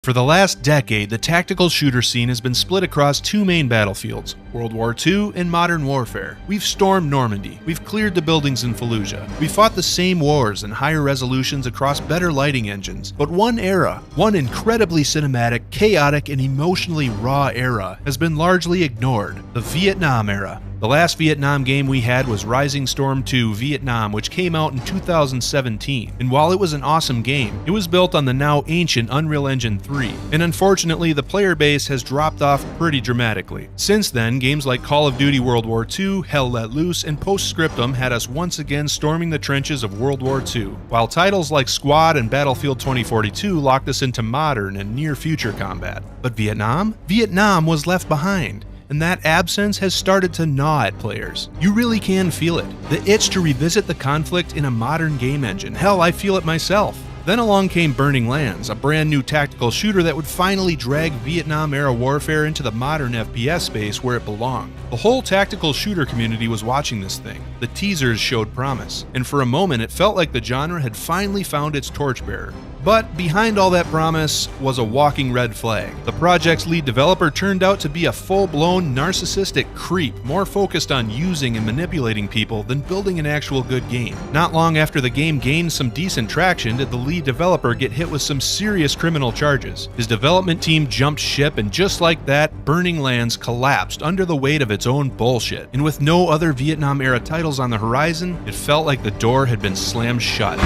For the last decade, the tactical shooter scene has been split across two main battlefields, World War II and modern warfare. We've stormed Normandy, we've cleared the buildings in Fallujah, we fought the same wars in higher resolutions across better lighting engines, but one era, one incredibly cinematic, chaotic, and emotionally raw era, has been largely ignored, the Vietnam era. The last Vietnam game we had was Rising Storm 2 Vietnam, which came out in 2017, and while it was an awesome game, it was built on the now ancient Unreal Engine 3, and unfortunately the player base has dropped off pretty dramatically. Since then, games like Call of Duty World War II, Hell Let Loose, and Postscriptum had us once again storming the trenches of World War II, while titles like Squad and Battlefield 2042 locked us into modern and near-future combat. But Vietnam? Vietnam was left behind. And that absence has started to gnaw at players. You really can feel it. The itch to revisit the conflict in a modern game engine. Hell, I feel it myself. Then along came Burning Lands, a brand new tactical shooter that would finally drag Vietnam-era warfare into the modern FPS space where it belonged. The whole tactical shooter community was watching this thing. The teasers showed promise, and for a moment it felt like the genre had finally found its torchbearer. But behind all that promise was a walking red flag. The project's lead developer turned out to be a full-blown narcissistic creep, more focused on using and manipulating people than building an actual good game. Not long after the game gained some decent traction did the lead developer get hit with some serious criminal charges. His development team jumped ship, and just like that, Burning Lands collapsed under the weight of its own bullshit. And with no other Vietnam-era titles on the horizon, it felt like the door had been slammed shut.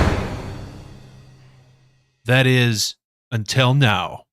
That is, until now.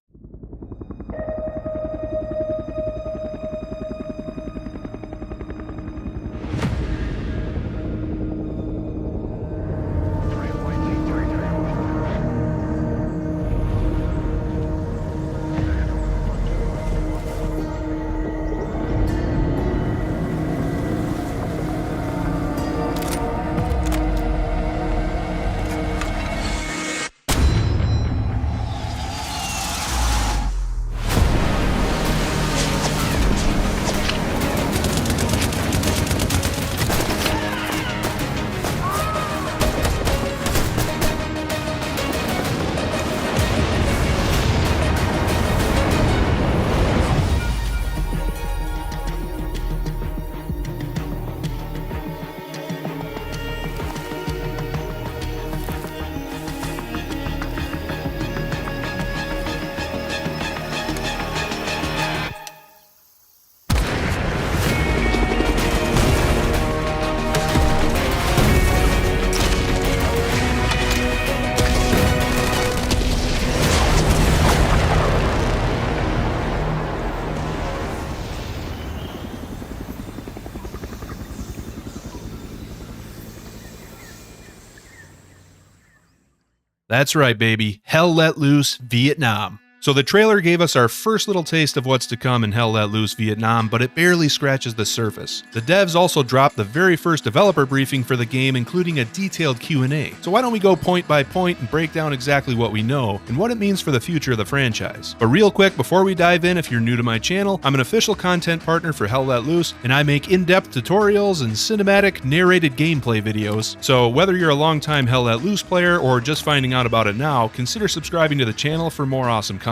That's right, baby. Hell Let Loose Vietnam. So the trailer gave us our first little taste of what's to come in Hell Let Loose Vietnam, but it barely scratches the surface. The devs also dropped the very first developer briefing for the game, including a detailed Q&A. So why don't we go point by point and break down exactly what we know and what it means for the future of the franchise. But real quick, before we dive in, if you're new to my channel, I'm an official content partner for Hell Let Loose, and I make in-depth tutorials and cinematic, narrated gameplay videos. So whether you're a longtime Hell Let Loose player or just finding out about it now, consider subscribing to the channel for more awesome content.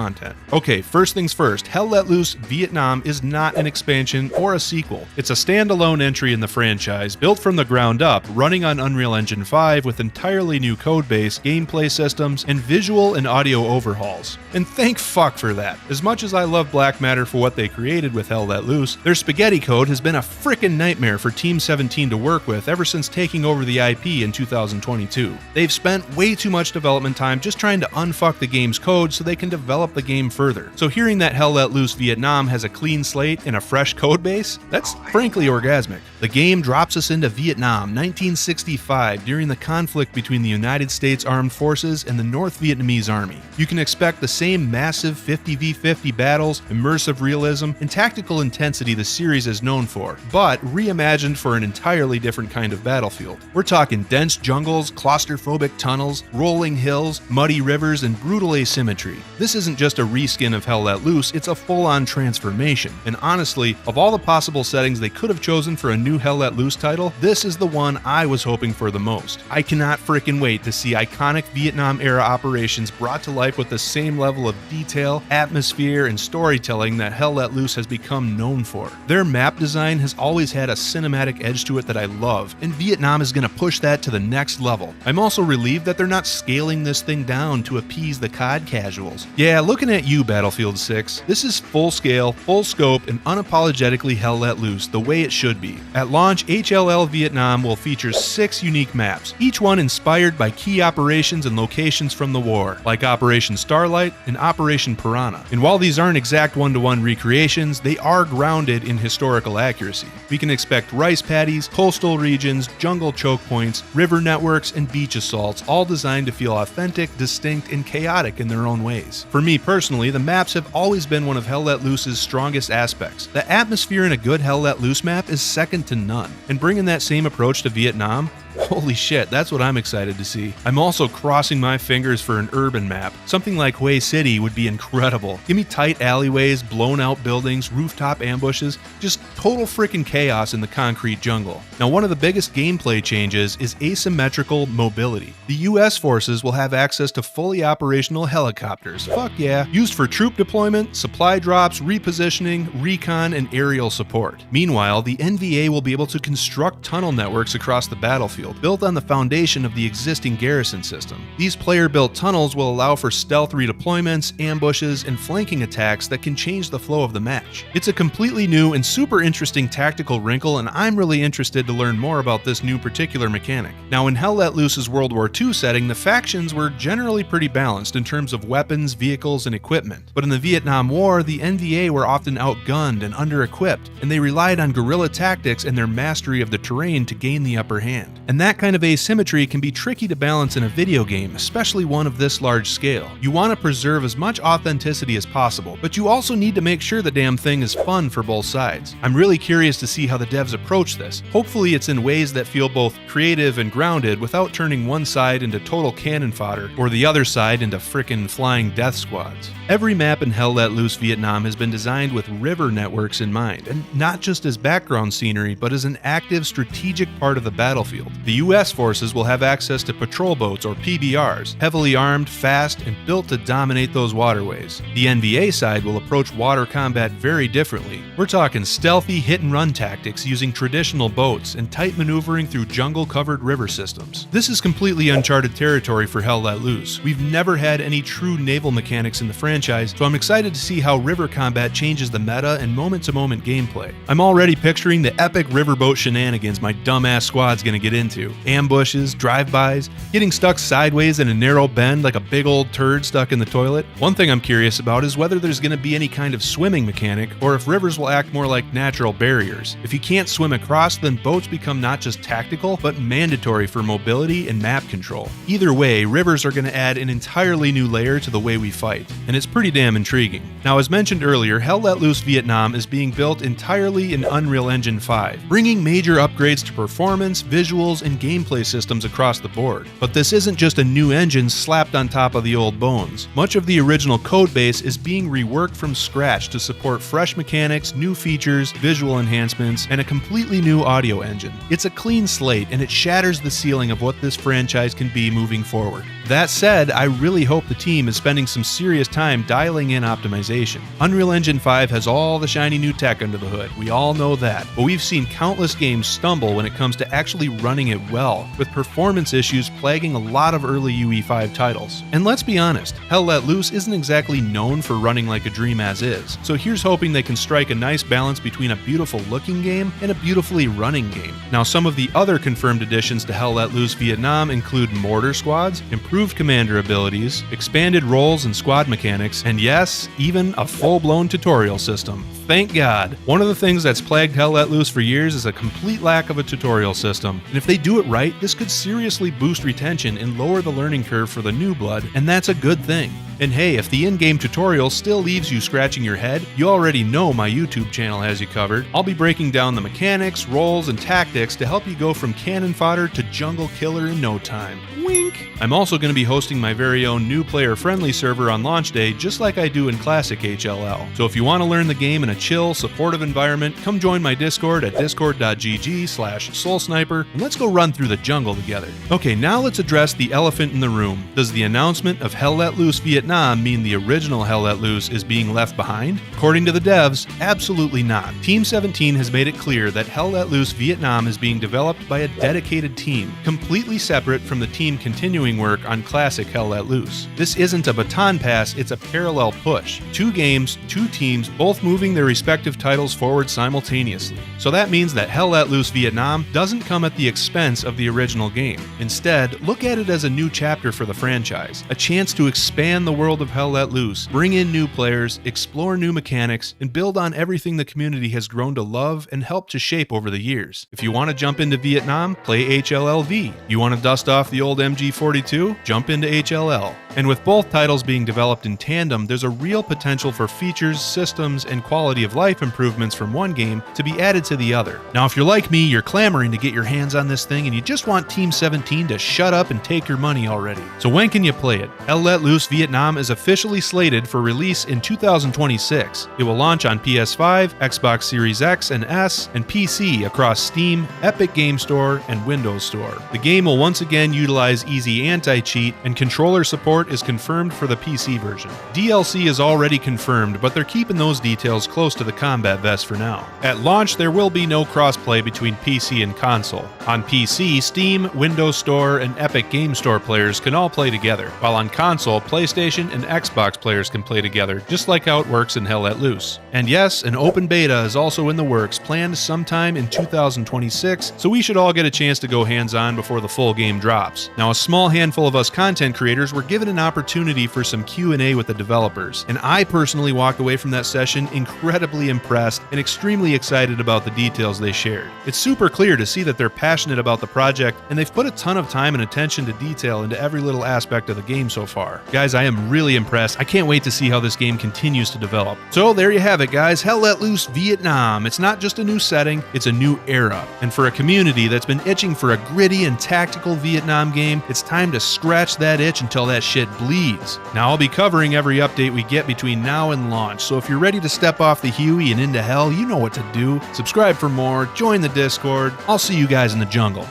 Okay, first things first, Hell Let Loose Vietnam is not an expansion or a sequel. It's a standalone entry in the franchise, built from the ground up, running on Unreal Engine 5 with entirely new codebase, gameplay systems, and visual and audio overhauls. And thank fuck for that. As much as I love Black Matter for what they created with Hell Let Loose, their spaghetti code has been a frickin' nightmare for Team 17 to work with ever since taking over the IP in 2022. They've spent way too much development time just trying to unfuck the game's code so they can develop the game further. So hearing that Hell Let Loose Vietnam has a clean slate and a fresh code base, that's frankly orgasmic. The game drops us into Vietnam, 1965, during the conflict between the United States Armed Forces and the North Vietnamese Army. You can expect the same massive 50v50 battles, immersive realism, and tactical intensity the series is known for, but reimagined for an entirely different kind of battlefield. We're talking dense jungles, claustrophobic tunnels, rolling hills, muddy rivers, and brutal asymmetry. This isn't just a reskin of Hell Let Loose, it's a full-on transformation. And honestly, of all the possible settings they could have chosen for a new Hell Let Loose title, this is the one I was hoping for the most. I cannot frickin' wait to see iconic Vietnam-era operations brought to life with the same level of detail, atmosphere, and storytelling that Hell Let Loose has become known for. Their map design has always had a cinematic edge to it that I love, and Vietnam is going to push that to the next level. I'm also relieved that they're not scaling this thing down to appease the COD casuals. Yeah, looking at you, Battlefield 6, this is full-scale, full-scope, and unapologetically Hell Let Loose the way it should be. At launch, HLL Vietnam will feature 6 unique maps, each one inspired by key operations and locations from the war, like Operation Starlight and Operation Piranha. And while these aren't exact one-to-one recreations, they are grounded in historical accuracy. We can expect rice paddies, coastal regions, jungle choke points, river networks, and beach assaults, all designed to feel authentic, distinct, and chaotic in their own ways. For me personally, the maps have always been one of Hell Let Loose's strongest aspects. The atmosphere in a good Hell Let Loose map is second to none, and bringing that same approach to Vietnam, holy shit, that's what I'm excited to see. I'm also crossing my fingers for an urban map. Something like Hue City would be incredible. Give me tight alleyways, blown out buildings, rooftop ambushes, just total freaking chaos in the concrete jungle. Now, one of the biggest gameplay changes is asymmetrical mobility. The US forces will have access to fully operational helicopters. Fuck yeah. Used for troop deployment, supply drops, repositioning, recon, and aerial support. Meanwhile, the NVA will be able to construct tunnel networks across the battlefield, built on the foundation of the existing garrison system. These player-built tunnels will allow for stealth redeployments, ambushes, and flanking attacks that can change the flow of the match. It's a completely new and super interesting tactical wrinkle, and I'm really interested to learn more about this new particular mechanic. Now, in Hell Let Loose's World War II setting, the factions were generally pretty balanced in terms of weapons, vehicles, and equipment. But in the Vietnam War, the NVA were often outgunned and under-equipped, and they relied on guerrilla tactics and their mastery of the terrain to gain the upper hand. And that kind of asymmetry can be tricky to balance in a video game, especially one of this large scale. You want to preserve as much authenticity as possible, but you also need to make sure the damn thing is fun for both sides. I'm really curious to see how the devs approach this. Hopefully it's in ways that feel both creative and grounded without turning one side into total cannon fodder or the other side into frickin' flying death squads. Every map in Hell Let Loose Vietnam has been designed with river networks in mind, and not just as background scenery, but as an active strategic part of the battlefield. The US forces will have access to patrol boats or PBRs, heavily armed, fast, and built to dominate those waterways. The NVA side will approach water combat very differently. We're talking stealthy hit-and-run tactics using traditional boats and tight maneuvering through jungle-covered river systems. This is completely uncharted territory for Hell Let Loose. We've never had any true naval mechanics in the franchise, so I'm excited to see how river combat changes the meta and moment-to-moment gameplay. I'm already picturing the epic riverboat shenanigans my dumbass squad's gonna get into. Ambushes, drive-bys, getting stuck sideways in a narrow bend like a big old turd stuck in the toilet. One thing I'm curious about is whether there's gonna be any kind of swimming mechanic, or if rivers will act more like natural barriers. If you can't swim across, then boats become not just tactical, but mandatory for mobility and map control. Either way, rivers are gonna add an entirely new layer to the way we fight, and it's pretty damn intriguing. Now, as mentioned earlier, Hell Let Loose Vietnam is being built entirely in Unreal Engine 5, bringing major upgrades to performance, visuals, and gameplay systems across the board. But this isn't just a new engine slapped on top of the old bones. Much of the original codebase is being reworked from scratch to support fresh mechanics, new features, visual enhancements, and a completely new audio engine. It's a clean slate, and it shatters the ceiling of what this franchise can be moving forward. That said, I really hope the team is spending some serious time dialing in optimization. Unreal Engine 5 has all the shiny new tech under the hood, we all know that, but we've seen countless games stumble when it comes to actually running it well, with performance issues plaguing a lot of early UE5 titles. And let's be honest, Hell Let Loose isn't exactly known for running like a dream as is, so here's hoping they can strike a nice balance between a beautiful looking game and a beautifully running game. Now, some of the other confirmed additions to Hell Let Loose Vietnam include mortar squads, improved commander abilities, expanded roles and squad mechanics, and yes, even a full-blown tutorial system. Thank God. One of the things that's plagued Hell Let Loose for years is a complete lack of a tutorial system, and if they do it right, this could seriously boost retention and lower the learning curve for the new blood, and that's a good thing. And hey, if the in-game tutorial still leaves you scratching your head, you already know my YouTube channel has you covered. I'll be breaking down the mechanics, roles, and tactics to help you go from cannon fodder to jungle killer in no time. Wink! I'm also going to be hosting my very own new player-friendly server on launch day, just like I do in classic HLL. So if you want to learn the game in a chill, supportive environment, come join my Discord at discord.gg/soulsniper, and let's go run through the jungle together. Okay, now let's address the elephant in the room. Does the announcement of Hell Let Loose Vietnam mean the original Hell Let Loose is being left behind? According to the devs, absolutely not. Team 17 has made it clear that Hell Let Loose Vietnam is being developed by a dedicated team, completely separate from the team continuing work on classic Hell Let Loose. This isn't a baton pass, it's a parallel push. 2 games, 2 teams, both moving their respective titles forward simultaneously. So that means that Hell Let Loose Vietnam doesn't come at the expense of the original game. Instead, look at it as a new chapter for the franchise, a chance to expand the world of Hell Let Loose, bring in new players, explore new mechanics, and build on everything the community has grown to love and helped to shape over the years. If you want to jump into Vietnam, play HLLV. You want to dust off the old MG42? Jump into HLL. And with both titles being developed in tandem, there's a real potential for features, systems, and quality of life improvements from one game to be added to the other. Now, if you're like me, you're clamoring to get your hands on this thing and you just want Team 17 to shut up and take your money already. So when can you play it? Hell Let Loose Vietnam is officially slated for release in 2026. It will launch on PS5, Xbox Series X and S, and PC across Steam, Epic Game Store, and Windows Store. The game will once again utilize easy anti-cheat, and controller support is confirmed for the PC version. DLC is already confirmed, but they're keeping those details close to the combat vest for now. At launch, there will be no crossplay between PC and console. On PC, Steam, Windows Store, and Epic Game Store players can all play together, while on console, PlayStation and Xbox players can play together, just like how it works in Hell Let Loose. And yes, an open beta is also in the works, planned sometime in 2026, so we should all get a chance to go hands-on before the full game drops. Now, a small handful of us content creators were given an opportunity for some Q&A with the developers, and I personally walked away from that session incredibly impressed and extremely excited about the details they shared. It's super clear to see that they're passionate about the project, and they've put a ton of time and attention to detail into every little aspect of the game so far. Guys, I am really impressed. I can't wait to see how this game continues to develop. So there you have it, guys. Hell Let Loose Vietnam. It's not just a new setting, it's a new era. And for a community that's been itching for a gritty and tactical Vietnam game, it's time to scratch that itch until that shit bleeds. Now, I'll be covering every update we get between now and launch, so if you're ready to step off the Huey and into hell, you know what to do. Subscribe for more, join the Discord. I'll see you guys in the jungle.